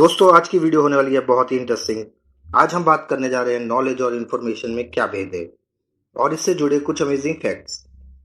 दोस्तों, आज की वीडियो होने वाली है बहुत ही इंटरेस्टिंग। आज हम बात करने जा रहे हैं नॉलेज और इन्फॉर्मेशन में क्या भेद है और इससे जुड़े कुछ अमेजिंग फैक्ट्स।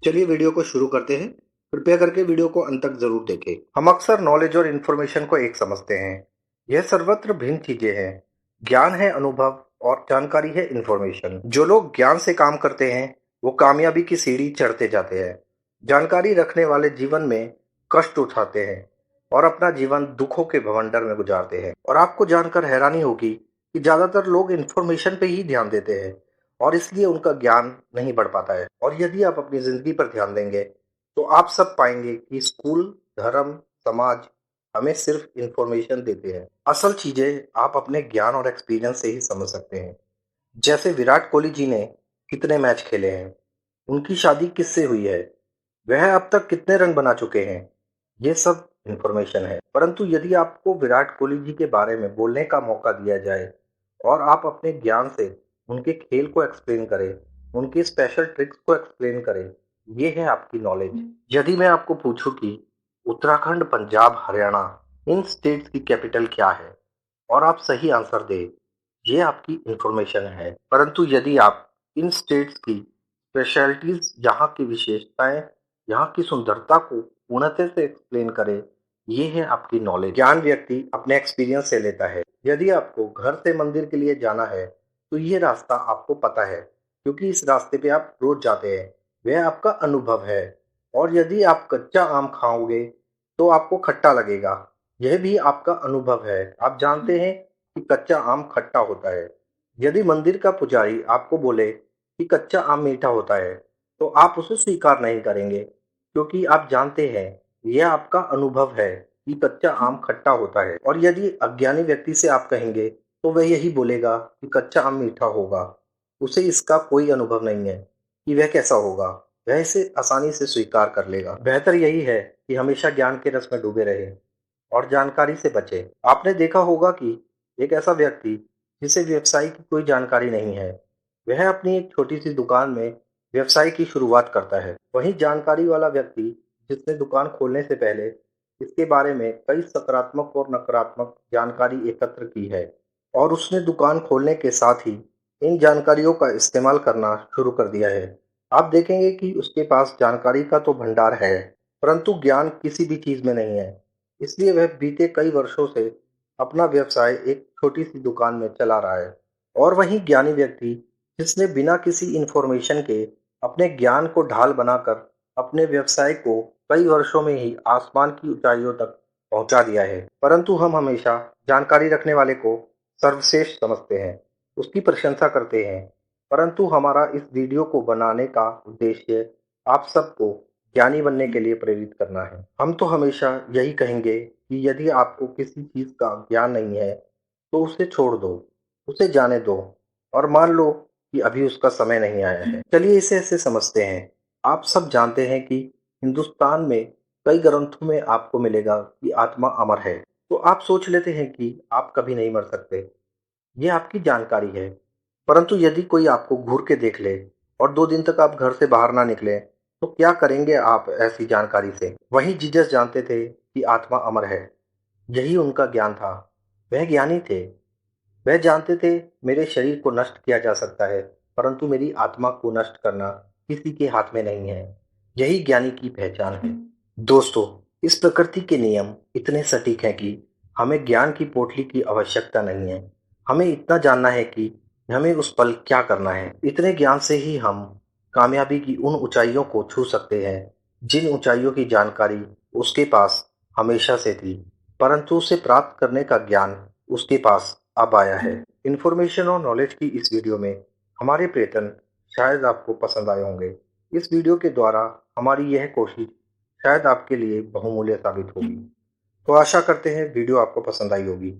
चलिए वीडियो को शुरू करते हैं। कृपया करके वीडियो को अंत तक जरूर देखें। हम अक्सर नॉलेज और इन्फॉर्मेशन को एक समझते हैं। यह सर्वत्र भिन्न चीजें हैं। ज्ञान है अनुभव और जानकारी है इन्फॉर्मेशन। जो लोग ज्ञान से काम करते हैं वो कामयाबी की सीढ़ी चढ़ते जाते हैं। जानकारी रखने वाले जीवन में कष्ट उठाते हैं और अपना जीवन दुखों के भवंडर में गुजारते हैं। और आपको जानकर हैरानी होगी कि ज्यादातर लोग इन्फॉर्मेशन पे ही ध्यान देते हैं और इसलिए उनका ज्ञान नहीं बढ़ पाता है। और यदि आप अपनी जिंदगी पर ध्यान देंगे तो आप सब पाएंगे कि स्कूल, धर्म, समाज हमें सिर्फ इन्फॉर्मेशन देते हैं। असल चीजें आप अपने ज्ञान और एक्सपीरियंस से ही समझ सकते हैं। जैसे विराट कोहली जी ने कितने मैच खेले हैं, उनकी शादी किससे हुई है, वह अब तक कितने रन बना चुके हैं, ये सब इन्फॉर्मेशन है। परंतु यदि आपको विराट कोहली जी के बारे में बोलने का मौका दिया जाए और आप अपने ज्ञान से उनके खेल को एक्सप्लेन करें, उनके स्पेशल ट्रिक्स को एक्सप्लेन करें, ये है आपकी नॉलेज। यदि मैं आपको पूछूं कि उत्तराखंड, पंजाब, हरियाणा इन स्टेट्स की कैपिटल क्या है और आप सही आंसर दें, ये आपकी इंफॉर्मेशन है। परंतु यदि आप इन स्टेट्स की स्पेशलिटीज, यहाँ की विशेषताएं, यहाँ की सुंदरता को पूर्णतः से एक्सप्लेन करें, ये है आपकी नॉलेज। ज्ञान व्यक्ति अपने एक्सपीरियंस से लेता है। यदि आपको घर से मंदिर के लिए जाना है तो ये रास्ता आपको पता है क्योंकि इस रास्ते पे आप रोज जाते हैं, वह आपका अनुभव है। और यदि आप कच्चा आम खाओगे तो आपको खट्टा लगेगा, यह भी आपका अनुभव है। आप जानते हैं कि कच्चा आम खट्टा होता है। यदि मंदिर का पुजारी आपको बोले कि कच्चा आम मीठा होता है तो आप उसे स्वीकार नहीं करेंगे क्योंकि आप जानते हैं यह आपका अनुभव है कि कच्चा आम खट्टा होता है। और यदि अज्ञानी व्यक्ति से आप कहेंगे तो वह यही बोलेगा कि कच्चा आम मीठा होगा। उसे इसका कोई अनुभव नहीं है कि वह कैसा होगा, वह इसे आसानी से स्वीकार कर लेगा। बेहतर यही है कि हमेशा ज्ञान के रस में डूबे रहे और जानकारी से बचे। आपने देखा होगा कि एक ऐसा व्यक्ति जिसे व्यवसाय की कोई जानकारी नहीं है, वह अपनी एक छोटी सी दुकान में व्यवसाय की शुरुआत करता है। वहीं जानकारी वाला व्यक्ति जिसने दुकान खोलने से पहले इसके बारे में कई सकारात्मक और नकारात्मक जानकारी एकत्र की है और उसने दुकान खोलने के साथ ही इन जानकारियों का इस्तेमाल करना शुरू कर दिया है। आप देखेंगे कि उसके पास जानकारी का तो भंडार है परंतु ज्ञान किसी भी चीज में नहीं है। इसलिए वह बीते कई वर्षों से अपना व्यवसाय एक छोटी सी दुकान में चला रहा है। और वहीं ज्ञानी व्यक्ति जिसने बिना किसी इंफॉर्मेशन के अपने ज्ञान को ढाल बनाकर अपने व्यवसाय को कई वर्षों में ही आसमान की ऊंचाइयों तक पहुंचा दिया है। परंतु हम हमेशा जानकारी रखने वाले को सर्वश्रेष्ठ समझते हैं, उसकी प्रशंसा करते हैं। परंतु हमारा इस वीडियो को बनाने का उद्देश्य आप सबको ज्ञानी बनने के लिए प्रेरित करना है। हम तो हमेशा यही कहेंगे कि यदि आपको किसी चीज का ज्ञान नहीं है तो उसे छोड़ दो, उसे जाने दो और मान लो कि अभी उसका समय नहीं आया है। चलिए इसे ऐसे समझते हैं। आप सब जानते हैं कि हिंदुस्तान में कई ग्रंथों में आपको मिलेगा कि आत्मा अमर है। तो आप सोच लेते हैं कि आप कभी नहीं मर सकते, ये आपकी जानकारी है। परंतु यदि कोई आपको घूर के देख ले और 2 दिन तक आप घर से बाहर ना निकले तो क्या करेंगे आप ऐसी जानकारी से? वहीं जीसस जानते थे कि आत्मा अमर है, यही उनका ज्ञान था। वह ज्ञानी थे। वह जानते थे मेरे शरीर को नष्ट किया जा सकता है परंतु मेरी आत्मा को नष्ट करना किसी के हाथ में नहीं है। यही ज्ञानी की पहचान है। दोस्तों, इस प्रकृति के नियम इतने सटीक हैं कि हमें ज्ञान की पोटली की आवश्यकता नहीं है। हमें इतना जानना है कि हमें उस पल क्या करना है। इतने ज्ञान से ही हम कामयाबी की उन ऊंचाइयों को छू सकते हैं जिन ऊंचाइयों की जानकारी उसके पास हमेशा से थी, परंतु उसे प्राप्त करने का ज्ञान उसके पास अब आया है। इन्फॉर्मेशन और नॉलेज की इस वीडियो में हमारे प्रयत्न शायद आपको पसंद आए होंगे। इस वीडियो के द्वारा हमारी यह कोशिश शायद आपके लिए बहुमूल्य साबित होगी। तो आशा करते हैं वीडियो आपको पसंद आई होगी।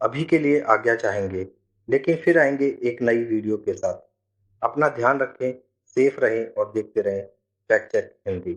अभी के लिए आज्ञा चाहेंगे, लेकिन फिर आएंगे एक नई वीडियो के साथ। अपना ध्यान रखें, सेफ रहें और देखते रहें फैक्ट चेक हिंदी।